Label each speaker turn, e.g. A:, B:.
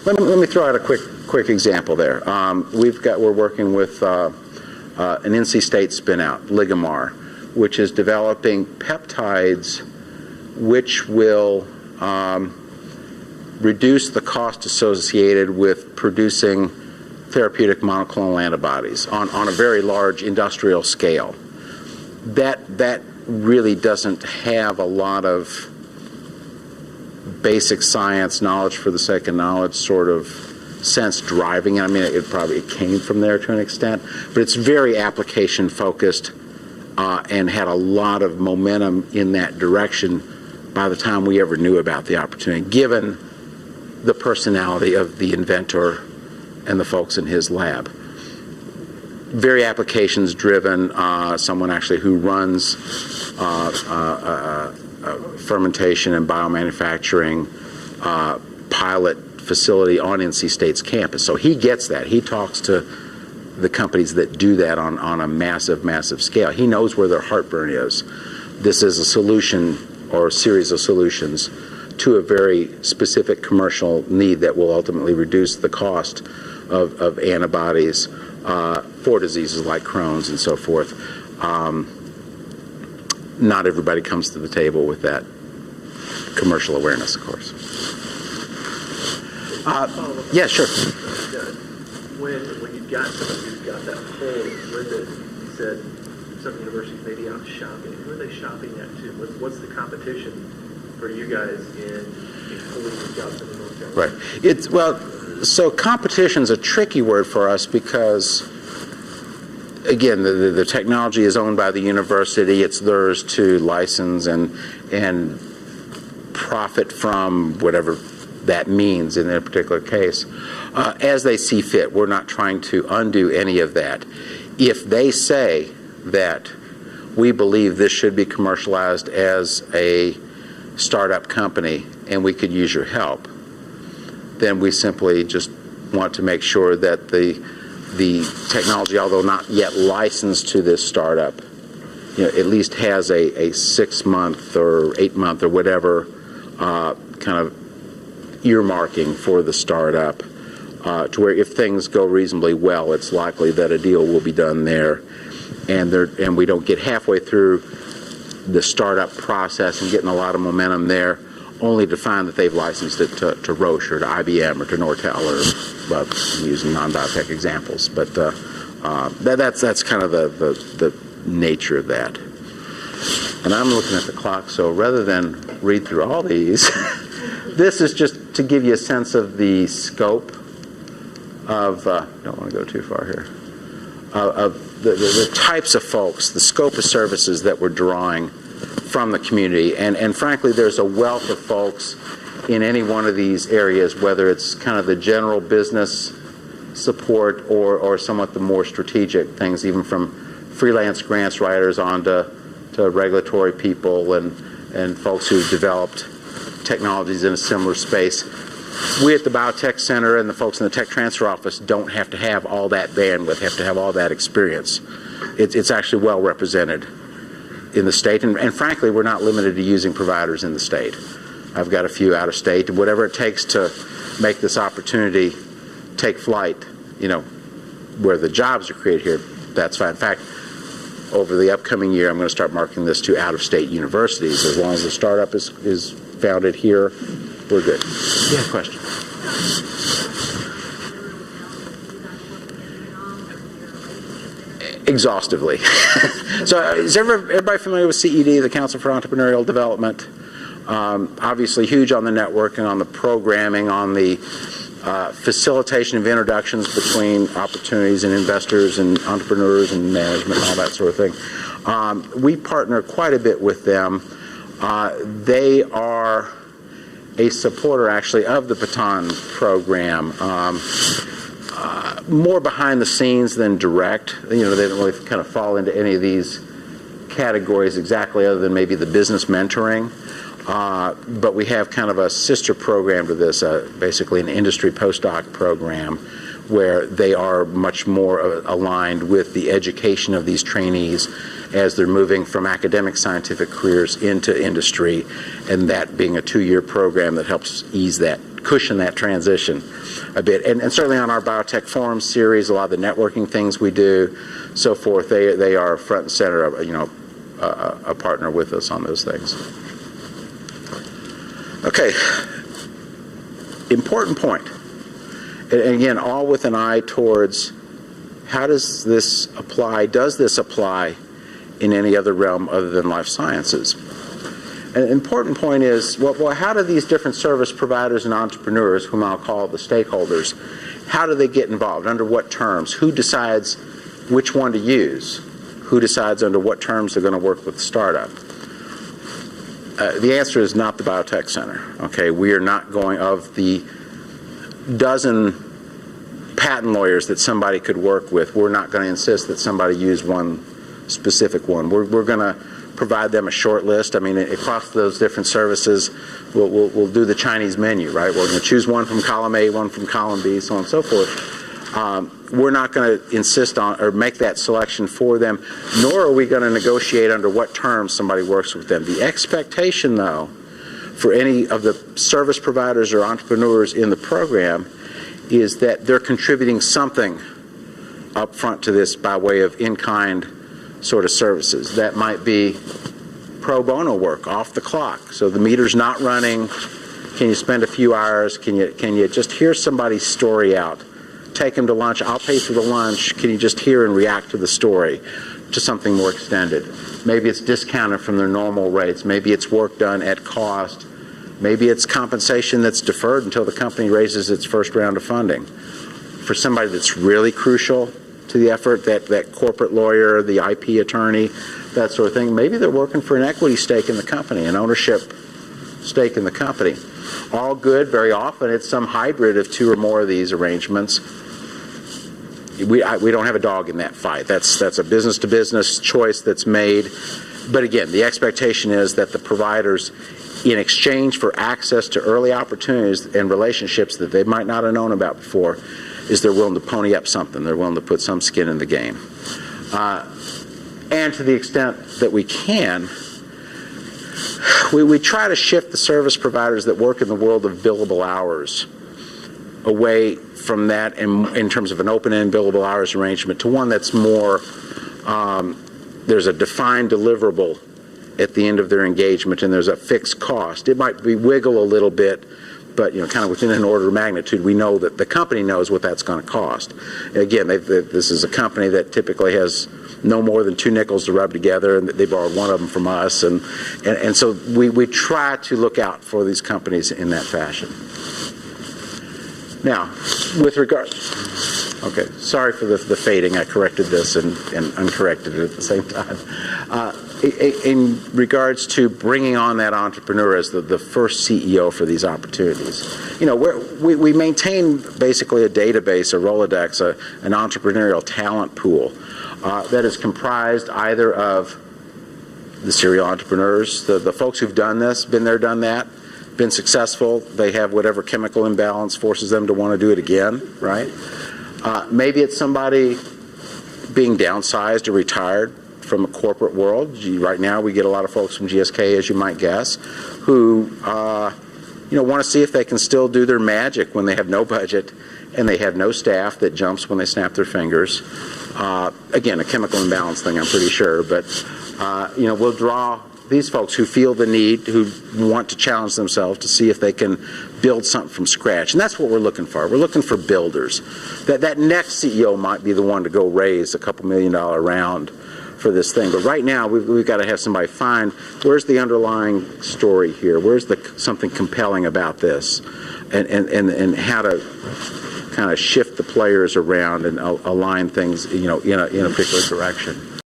A: Let me throw out a quick example there. We're working with an NC State spin-out, Ligomar, which is developing peptides which will reduce the cost associated with producing therapeutic monoclonal antibodies on a very large industrial scale. That really doesn't have a lot of basic science knowledge for the sake of knowledge sort of sense driving it. I mean, it came from there to an extent, but it's very application focused and had a lot of momentum in that direction by the time we ever knew about the opportunity, given the personality of the inventor and the folks in his lab. Very applications driven, someone actually who runs fermentation and biomanufacturing pilot facility on NC State's campus. So he gets that. He talks to the companies that do that on a massive scale. He knows where their heartburn is. This is a solution or a series of solutions to a very specific commercial need that will ultimately reduce the cost of antibodies for diseases like Crohn's and so forth. Not everybody comes to the table with that commercial awareness, of course. Yeah, sure.
B: When you got that poll, Linda, you said some universities may be out shopping. Who are they shopping at to? What's the competition for you guys in pulling these jobs in North Carolina?
A: Right. So competition's a tricky word for us because, again, the technology is owned by the university. It's theirs to license and profit from, whatever that means in a particular case, as they see fit. We're not trying to undo any of that. If they say that we believe this should be commercialized as a startup company and we could use your help, then we simply just want to make sure that the technology, although not yet licensed to this startup, at least has a 6-month or 8-month or whatever kind of earmarking for the startup, to where if things go reasonably well, it's likely that a deal will be done there, and we don't get halfway through the startup process and getting a lot of momentum there, only to find that they've licensed it to Roche or to IBM or to Nortel, or using non-biotech examples. But that's kind of the nature of that. And I'm looking at the clock, so rather than read through all these, this is just to give you a sense of the scope of, don't want to go too far here, of the types of folks, the scope of services that we're drawing from the community. And frankly, there's a wealth of folks in any one of these areas, whether it's kind of the general business support or somewhat the more strategic things, even from freelance grants writers on to regulatory people and folks who've developed technologies in a similar space. We at the BioTech Center and the folks in the Tech Transfer Office don't have to have all that bandwidth, have to have all that experience. It's actually well represented in the state, and frankly, we're not limited to using providers in the state. I've got a few out of state. Whatever it takes to make this opportunity take flight, where the jobs are created here, that's fine. In fact, over the upcoming year, I'm going to start marketing this to out-of-state universities. As long as the startup is founded here, we're good. Yeah, question. Exhaustively. So is everybody familiar with CED, the Council for Entrepreneurial Development? Obviously huge on the networking, on the programming, on the facilitation of introductions between opportunities and investors and entrepreneurs and management and all that sort of thing. We partner quite a bit with them. They are a supporter, actually, of the BATON program. More behind the scenes than direct. They don't really kind of fall into any of these categories exactly, other than maybe the business mentoring. But we have kind of a sister program to this, basically an industry postdoc program, where they are much more aligned with the education of these trainees as they're moving from academic scientific careers into industry, and that being a 2-year program that helps ease that cushion that transition a bit. And certainly on our Biotech Forum series, a lot of the networking things we do, so forth, they are front and center, a partner with us on those things. Okay, important point. And again, all with an eye towards how does this apply in any other realm other than life sciences? An important point is, well, how do these different service providers and entrepreneurs, whom I'll call the stakeholders, how do they get involved? Under what terms? Who decides which one to use? Who decides under what terms they're going to work with the startup? The answer is not the BioTech Center. Okay, we are not going, of the dozen patent lawyers that somebody could work with, we're not going to insist that somebody use one specific one. We're going to provide them a short list. I mean, across those different services, we'll do the Chinese menu, right? We're going to choose one from column A, one from column B, so on and so forth. We're not going to insist on or make that selection for them, nor are we going to negotiate under what terms somebody works with them. The expectation, though, for any of the service providers or entrepreneurs in the program is that they're contributing something up front to this by way of in-kind sort of services. That might be pro bono work, off the clock. So the meter's not running. Can you spend a few hours? Can you just hear somebody's story out? Take them to lunch. I'll pay for the lunch. Can you just hear and react to the story, to something more extended? Maybe it's discounted from their normal rates. Maybe it's work done at cost. Maybe it's compensation that's deferred until the company raises its first round of funding. For somebody that's really crucial to the effort, that corporate lawyer, the IP attorney, that sort of thing, maybe they're working for an equity stake in the company, an ownership stake in the company. All good. Very often it's some hybrid of two or more of these arrangements. We don't have a dog in that fight. That's a business-to-business choice that's made. But again, the expectation is that the providers, in exchange for access to early opportunities and relationships that they might not have known about before, is they're willing to pony up something. They're willing to put some skin in the game. And to the extent that we can, we try to shift the service providers that work in the world of billable hours away from that in terms of an open-end billable hours arrangement to one that's more, there's a defined deliverable at the end of their engagement and there's a fixed cost. It might be wiggle a little bit, but kind of within an order of magnitude, we know that the company knows what that's going to cost. And again, this is a company that typically has no more than 2 nickels to rub together, and they borrowed one of them from us, and so we try to look out for these companies in that fashion. Now, with regard, okay, sorry for the fading. I corrected this and uncorrected it at the same time. In regards to bringing on that entrepreneur as the first CEO for these opportunities, we maintain basically a database, a Rolodex, an entrepreneurial talent pool that is comprised either of the serial entrepreneurs, the folks who've done this, been there, done that, been successful. They have whatever chemical imbalance forces them to want to do it again, right? Maybe it's somebody being downsized or retired from a corporate world. Right now we get a lot of folks from GSK, as you might guess, who want to see if they can still do their magic when they have no budget and they have no staff that jumps when they snap their fingers. Again, a chemical imbalance thing, I'm pretty sure, but we'll draw these folks who feel the need, who want to challenge themselves to see if they can build something from scratch. And that's what we're looking for. We're looking for builders. That next CEO might be the one to go raise a $2 million round for this thing. But right now, we've got to have somebody find where's the underlying story here? Where's something compelling about this? And how to kind of shift the players around and align things, in a particular direction.